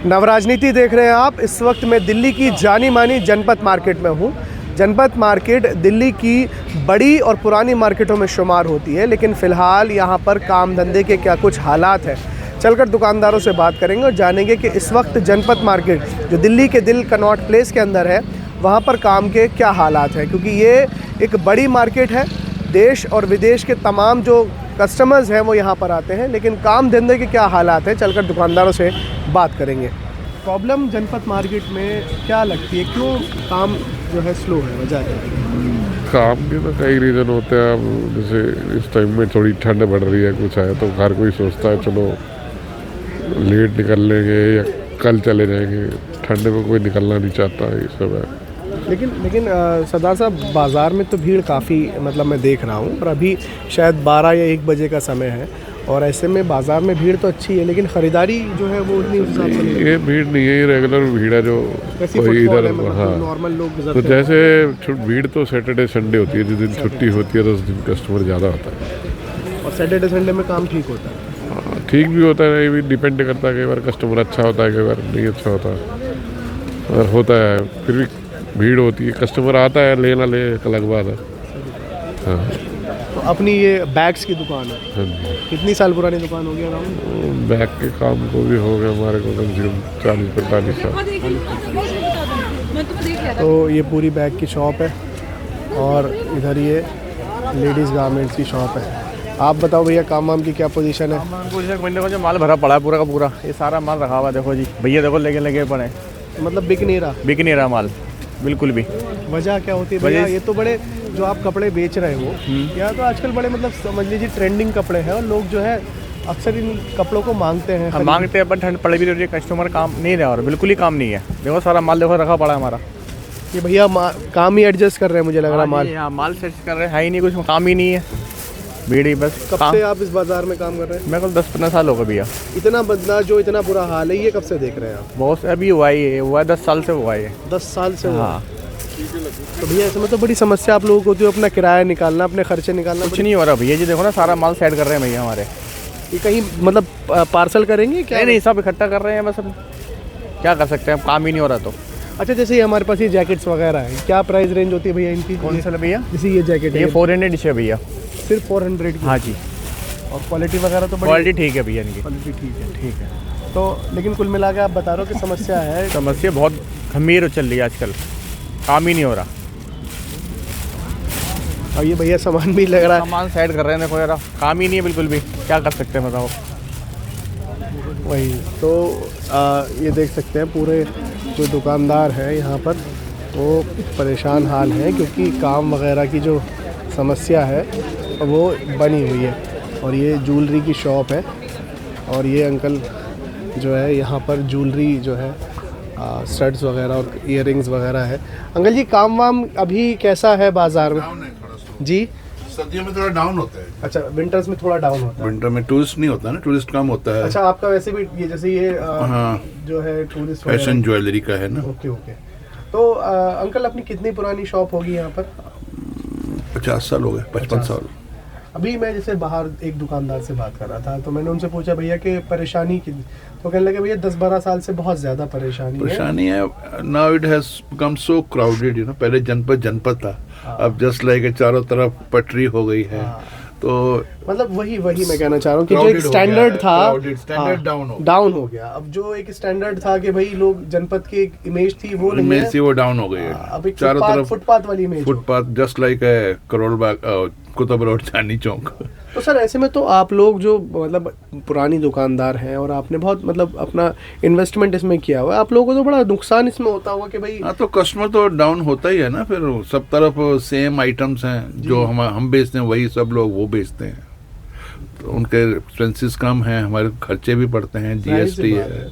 नवराजनीति देख रहे हैं आप। इस वक्त मैं दिल्ली की जानी मानी जनपथ मार्केट में हूँ। जनपथ मार्केट दिल्ली की बड़ी और पुरानी मार्केटों में शुमार होती है, लेकिन फ़िलहाल यहाँ पर काम धंधे के क्या कुछ हालात हैं, चलकर दुकानदारों से बात करेंगे और जानेंगे कि इस वक्त जनपथ मार्केट जो दिल्ली के दिल कनॉट प्लेस के अंदर है, वहाँ पर काम के क्या हालात हैं। क्योंकि ये एक बड़ी मार्केट है, देश और विदेश के तमाम जो कस्टमर्स हैं वो यहाँ पर आते हैं, लेकिन काम धंधे के क्या हालात हैं, चलकर दुकानदारों से बात करेंगे। प्रॉब्लम जनपथ मार्केट में क्या लगती है, क्यों काम जो है स्लो है, वजह क्या है? काम के तो कई रीज़न होते हैं। अब जैसे इस टाइम में थोड़ी ठंड बढ़ रही है, कुछ है तो हर कोई सोचता है चलो लेट निकल लेंगे या कल चले जाएंगे। ठंड में कोई निकलना नहीं चाहता, ये सब है। लेकिन सरदार साहब, बाज़ार में तो भीड़ काफ़ी मतलब मैं देख रहा हूँ, और अभी शायद 12 या 1 बजे का समय है, और ऐसे में बाज़ार में भीड़ तो अच्छी है, लेकिन ख़रीदारी जो है वो उतनी हिसाब से नहीं है। ये भीड़ नहीं है, ये रेगुलर भीड़ है जो कोई इधर, हाँ नॉर्मल लोग तो जैसे भीड़ तो सैटरडे संडे होती है, जिस दिन छुट्टी होती है तो उस दिन कस्टमर ज़्यादा होता है, और सैटरडे संडे में काम ठीक होता है। हाँ ठीक भी होता है, ये भी डिपेंड करता है। कई बार कस्टमर अच्छा होता है, कई बार नहीं अच्छा होता और होता है, फिर भी भीड़ होती है। कस्टमर आता है, ले ना ले अलग बात है। हाँ तो अपनी ये बैग्स की दुकान है, हाँ जी। कितनी साल पुरानी दुकान हो गया अराउंड? बैग के काम को भी हो गया हमारे को कम से कम 40-45 साल। तो ये पूरी बैग की शॉप है, और इधर ये लेडीज़ गारमेंट्स की शॉप है। आप बताओ भैया, काम वाम की क्या पोजीशन है? देखो जो माल भरा पड़ा है पूरा का पूरा, ये सारा माल रखा हुआ है। देखो जी भैया, देखो लगे पड़े, मतलब बिक नहीं रहा माल बिल्कुल भी। वजह क्या होती है भैया? ये तो बड़े जो आप कपड़े बेच रहे हो, यहाँ तो आजकल बड़े मतलब समझ लीजिए ट्रेंडिंग कपड़े हैं, और लोग जो है अक्सर इन कपड़ों को मांगते हैं। मांगते हैं, पर ठंड पड़ भी रही है, कस्टमर काम नहीं रहा और बिल्कुल ही काम नहीं है। देखो सारा माल देखो रखा पड़ा है हमारा। ये भैया काम ही एडजस्ट कर रहे हैं, मुझे लग रहा है माल सेट कर रहे हैं ही नहीं, कुछ काम ही नहीं है, भीड़ ही बस। कब से आप इस बाजार में काम कर रहे हैं? मेरे को 10-15 साल हो गए भैया। इतना बदला, जो इतना बुरा हाल है, ये कब से देख रहे हैं आप? बहुत अभी हुआ है 10 साल से हुआ है। 10 साल से? हाँ। तो भैया इसमें तो बड़ी समस्या आप लोगों को होती है, अपना किराया निकालना, अपने खर्चे निकालना। कुछ नहीं हो रहा भैया जी, देखो ना सारा माल सेट कर रहे हैं भैया हमारे। ये कहीं मतलब पार्सल करेंगे क्या? नहीं, सब इकट्ठा कर रहे हैं बस। अब क्या कर सकते हैं, काम ही नहीं हो रहा तो। अच्छा, जैसे ये हमारे पास ये जैकेट्स वगैरह हैं, क्या प्राइस रेंज होती है भैया इनकी? कौन सा भैया? जैसे ये जैकेट है, ये 400 है भैया, सिर्फ 400 की? हाँ जी। और क्वालिटी वगैरह तो क्वालिटी ठीक है भैया इनकी, क्वालिटी ठीक है। है। तो लेकिन कुल मिला के आप बता रहे हो कि समस्या है। समस्या बहुत गंभीर चल रही है आजकल, काम ही नहीं हो रहा। और ये भैया सामान भी लग रहा है, सामान सेट कर रहे हैं, देखो यार काम ही नहीं है बिल्कुल भी, क्या कर सकते हैं बताओ। वही तो ये देख सकते हैं, पूरे जो दुकानदार हैं यहाँ पर वो परेशान हाल हैं, क्योंकि काम वगैरह की जो समस्या है वो बनी हुई है। और ये ज्वेलरी की शॉप है, और ये अंकल जो है यहाँ पर ज्वेलरी जो है स्टड्स वगैरह और इयररिंग्स वगैरह है। अंकल जी, काम वाम अभी कैसा है बाज़ार में? जी, सर्दियों में थोड़ा डाउन होता है। अच्छा, विंटर्स में थोड़ा डाउन होता है। विंटर में टूरिस्ट नहीं होता ना, टूरिस्ट कम होता है। अच्छा, आपका वैसे भी ये जैसे ये हाँ, जो है टूरिस्ट फैशन ज्वेलरी का है ना। ओके। तो अंकल, अपनी कितनी पुरानी शॉप होगी यहाँ पर? 50 साल हो गए, 55 साल। अभी मैं जैसे बाहर एक दुकानदार से बात कर रहा था, तो मैंने उनसे पूछा भैया कि परेशानी की, तो कहने लगे भैया 10-12 साल से बहुत ज़्यादा परेशानी है। Now it has become so crowded, you know. पहले जनपद था, अब जस्ट लाइक चारों तरफ पटरी हो गई है। तो मतलब वही मैं कहना चाह रहा हूँ कि जो एक स्टैंडर्ड था, स्टैंडर्ड डाउन हो गया। अब जो एक स्टैंडर्ड था कि भाई लोग जनपद की एक इमेज थी, वो नहीं है, वो डाउन हो गई है। अब एक चारों तरफ फुटपाथ वाली image, footpath just like Karol Bagh, Qutub road, Chandni Chowk. तो सर ऐसे में तो आप लोग जो मतलब पुरानी दुकानदार हैं, और आपने बहुत मतलब अपना इन्वेस्टमेंट इसमें किया हुआ है, आप लोगों को तो बड़ा नुकसान इसमें होता होगा कि भाई। हाँ, तो कस्टमर तो डाउन होता ही है ना। फिर सब तरफ सेम आइटम्स हैं, जो हम बेचते हैं वही सब लोग वो बेचते हैं, तो उनके एक्सपेंसेस कम हैं, हमारे खर्चे भी पड़ते हैं, जीएसटी है,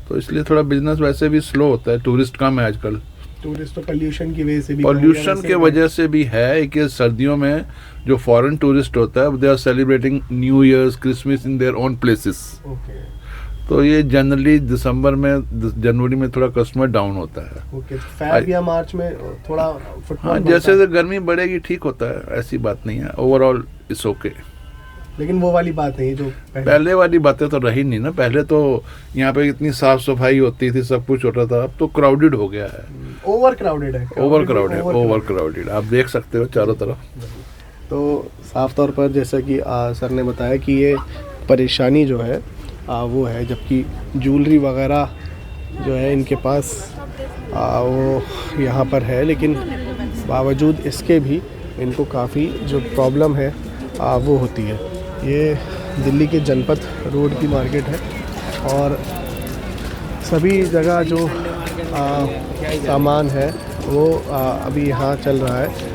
तो इसलिए थोड़ा बिजनेस वैसे भी स्लो होता है। टूरिस्ट कम है आजकल। टूरिस्ट तो पोल्यूशन की वजह से भी, पोल्यूशन के वजह से भी है कि सर्दियों में जो फॉरेन टूरिस्ट होता है, they are celebrating new years, Christmas in their own places. तो ये जनरली जनवरी में थोड़ा कस्टमर डाउन होता है। फेब या मार्च में थोड़ा हाँ, जैसे गर्मी बढ़ेगी ठीक होता है, ऐसी बात नहीं है। Overall it's okay. लेकिन वो वाली बात नहीं जो पहले वाली बातें तो रही नहीं ना। पहले तो यहाँ पे इतनी साफ सफाई होती थी, सब कुछ होता था। अब तो क्राउडेड हो गया है, ओवर क्राउडेड है। ओवर क्राउडेड आप देख सकते हो चारों तरफ। तो साफ तौर पर जैसा कि सर ने बताया कि ये परेशानी जो है वो है, जबकि ज्वेलरी वगैरह जो है इनके पास वो यहाँ पर है, लेकिन बावजूद इसके भी इनको काफ़ी जो प्रॉब्लम है वो होती है। ये दिल्ली के जनपथ रोड की मार्केट है और सभी जगह जो सामान है वो अभी यहाँ चल रहा है।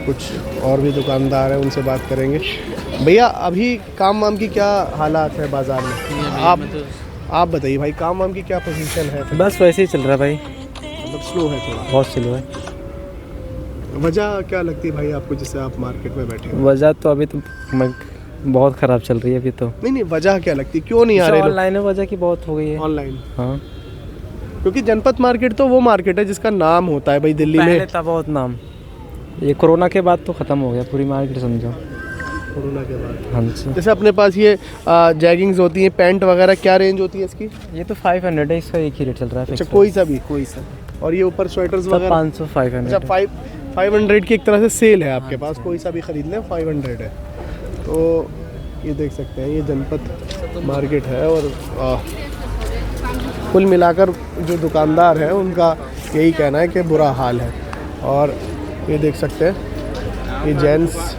कुछ और भी दुकानदार हैं, उनसे बात करेंगे। भैया अभी काम वाम की क्या हालात है बाज़ार में? आप बताइए भाई, काम वाम की क्या पोजीशन है? बस वैसे ही चल रहा है भाई, मतलब स्लो है थोड़ा, बहुत स्लो है। वजह क्या लगती है भाई आपको, जिससे आप मार्केट में बैठे हो? वजह तो अभी तो बहुत ख़राब चल रही है अभी तो। नहीं वजह क्या लगती है, क्यों नहीं आ रहे लोग? ऑनलाइन वजह की बहुत हो गई है। ऑनलाइन, हाँ, क्योंकि जनपथ मार्केट तो वो मार्केट है जिसका नाम होता है भाई दिल्ली में। पहले था बहुत नाम, ये कोरोना के बाद तो ख़त्म हो गया पूरी मार्केट समझो। कोरोना के बाद हाँ जी। जैसे अपने पास ये जैगिंग्स होती हैं, पैंट वगैरह, क्या रेंज होती है इसकी? ये तो 500 है, इसका एक ही रेट चल रहा है। अच्छा, कोई सा भी? कोई सा। और ये ऊपर स्वेटर्स सब वगैरह 500 500। अच्छा, 500 की एक तरह से सेल है आपके पास, कोई सा भी खरीद लें 500 है। तो ये देख सकते हैं, ये जनपथ मार्केट है और कुल मिलाकर जो दुकानदार हैं उनका यही कहना है कि बुरा हाल है। और ये देख सकते हैं, ये जेंट्स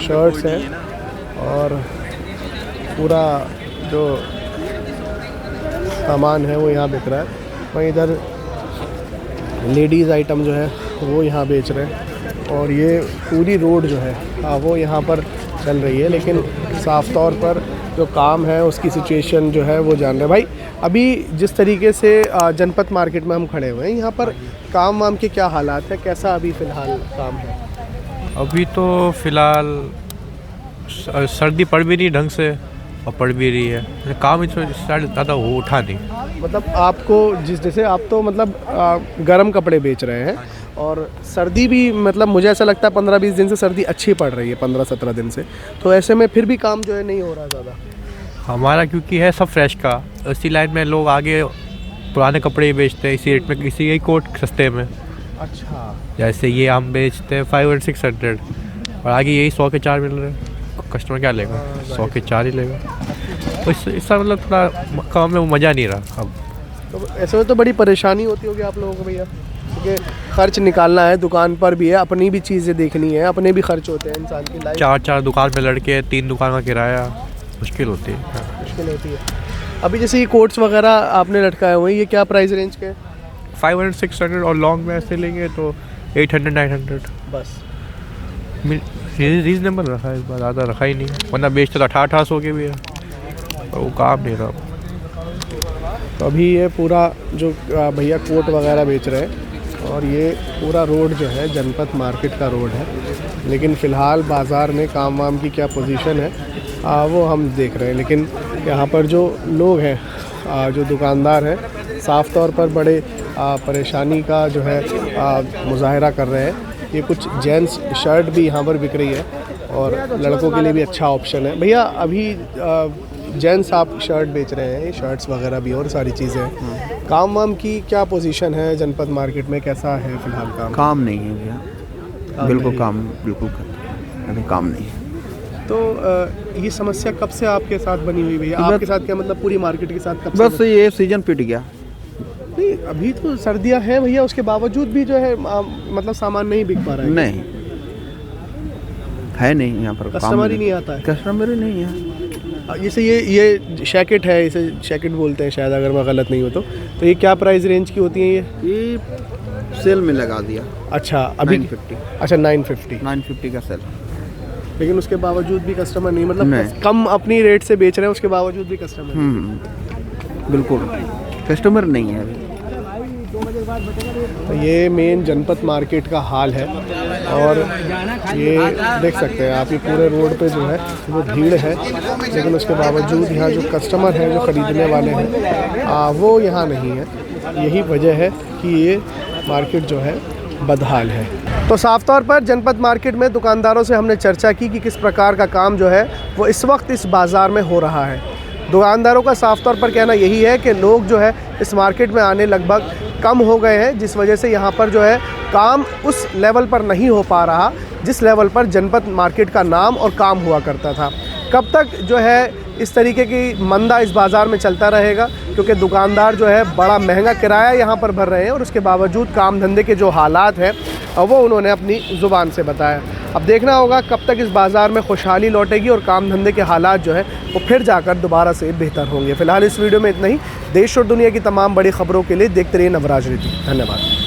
शर्ट्स हैं और पूरा जो सामान है वो यहाँ बिक रहा है। वहीं इधर लेडीज़ आइटम जो है वो यहाँ बेच रहे हैं और ये पूरी रोड जो है वो यहाँ पर चल रही है। लेकिन साफ तौर पर जो काम है उसकी सिचुएशन जो है वो जान रहे हैं। भाई अभी जिस तरीके से जनपथ मार्केट में हम खड़े हुए हैं, यहाँ पर काम वाम के क्या हालात है, कैसा अभी फ़िलहाल काम है? अभी तो फ़िलहाल सर्दी पड़ भी नहीं ढंग से और पड़ भी रही है, काम इसमें ज़्यादा हो उठा नहीं। मतलब आपको जैसे आप तो मतलब गर्म कपड़े बेच रहे हैं और सर्दी भी, मतलब मुझे ऐसा लगता है 15-20 दिन से सर्दी अच्छी पड़ रही है, 15-17 दिन से। तो ऐसे में फिर भी काम जो है नहीं हो रहा ज़्यादा। हमारा क्योंकि है सब फ्रेश का, इसी लाइन में लोग आगे पुराने कपड़े ही बेचते हैं इसी रेट में, इसी यही कोट सस्ते में। अच्छा, जैसे ये हम बेचते हैं 500-600 और आगे यही 100 के 4 मिल रहे हैं। कस्टमर क्या लेगा, 100 के 4 ही लेगा। तो इसका मतलब थोड़ा काम में वो मज़ा नहीं रहा अब। तो ऐसे में तो बड़ी परेशानी होती होगी आप लोगों को भैया, क्योंकि खर्च निकालना है, दुकान पर भी है, अपनी भी चीज़ें देखनी है, अपने भी खर्च होते हैं इंसान की लाइफ। 4 दुकान पे लड़के, 3 दुकान का किराया, मुश्किल होती है। मुश्किल होती है। अभी जैसे ये कोट्स वगैरह आपने लटकाए हुए हैं, ये क्या प्राइस रेंज के? 500-600 और लॉन्ग में ऐसे लेंगे तो 800-900 बस रीजनेबल रखा है इस बार, ज़्यादा रखा ही नहीं, वरना बेचते तो 1800 के भी है और वो काम नहीं रहा। तो अभी ये पूरा जो भैया कोट वगैरह बेच रहे हैं और ये पूरा रोड जो है जनपथ मार्केट का रोड है, लेकिन फ़िलहाल बाज़ार में काम वाम की क्या पोजीशन है वो हम देख रहे हैं। लेकिन यहाँ पर जो लोग हैं, जो दुकानदार हैं, साफ़ तौर पर बड़े परेशानी का जो है मुजाहरा कर रहे हैं। ये कुछ जेंट्स शर्ट भी यहाँ पर बिक रही है और लड़कों के लिए भी अच्छा ऑप्शन है। भैया अभी जेंट्स आप शर्ट बेच रहे हैं, शर्ट्स वगैरह भी और सारी चीज़ें हैं, काम वाम की क्या पोजीशन है जनपथ मार्केट में, कैसा है फ़िलहाल काम? काम नहीं है भैया, बिल्कुल काम, बिल्कुल अभी काम नहीं है। तो ये समस्या कब से आपके साथ बनी हुई भैया? आपके साथ क्या मतलब पूरी मार्केट के साथ कब बस ये सीजन पिट गया। नहीं, अभी तो सर्दियां हैं भैया, उसके बावजूद भी जो है मतलब सामान नहीं बिक पा रहा है। नहीं है, नहीं यहाँ पर कस्टमर ही नहीं आता है। कस्टमर ही नहीं है। जैसे ये जैकेट है, इसे जैकेट बोलते हैं शायद, अगर मैं गलत नहीं हो तो ये क्या प्राइस रेंज की होती है? ये सेल में लगा दिया। अच्छा, अभी 950। अच्छा, 950 का सेल, लेकिन उसके बावजूद भी कस्टमर नहीं, मतलब नहीं। कम अपनी रेट से बेच रहे हैं, उसके बावजूद भी कस्टमर नहीं। बिल्कुल कस्टमर नहीं है अभी। तो ये मेन जनपथ मार्केट का हाल है और ये देख सकते हैं आप, ये पूरे रोड पे जो है वो भीड़ है, लेकिन उसके बावजूद यहाँ जो कस्टमर हैं, जो ख़रीदने वाले हैं, वो यहाँ नहीं है। यही वजह है कि ये मार्केट जो है बदहाल है। तो साफ तौर पर जनपद मार्केट में दुकानदारों से हमने चर्चा की कि किस प्रकार का काम जो है वो इस वक्त इस बाज़ार में हो रहा है। दुकानदारों का साफ तौर पर कहना यही है कि लोग जो है इस मार्केट में आने लगभग कम हो गए हैं, जिस वजह से यहाँ पर जो है काम उस लेवल पर नहीं हो पा रहा जिस लेवल पर जनपद मार्केट का नाम और काम हुआ करता था। कब तक जो है इस तरीके की मंदा इस बाज़ार में चलता रहेगा, क्योंकि दुकानदार जो है बड़ा महंगा किराया यहाँ पर भर रहे हैं और उसके बावजूद काम धंधे के जो हालात हैं वो उन्होंने अपनी ज़ुबान से बताया। अब देखना होगा कब तक इस बाज़ार में खुशहाली लौटेगी और काम धंधे के हालात जो है वो फिर जाकर दोबारा से बेहतर होंगे। फ़िलहाल इस वीडियो में इतना ही। देश और दुनिया की तमाम बड़ी खबरों के लिए देखते रहिए नवराज रीति। धन्यवाद।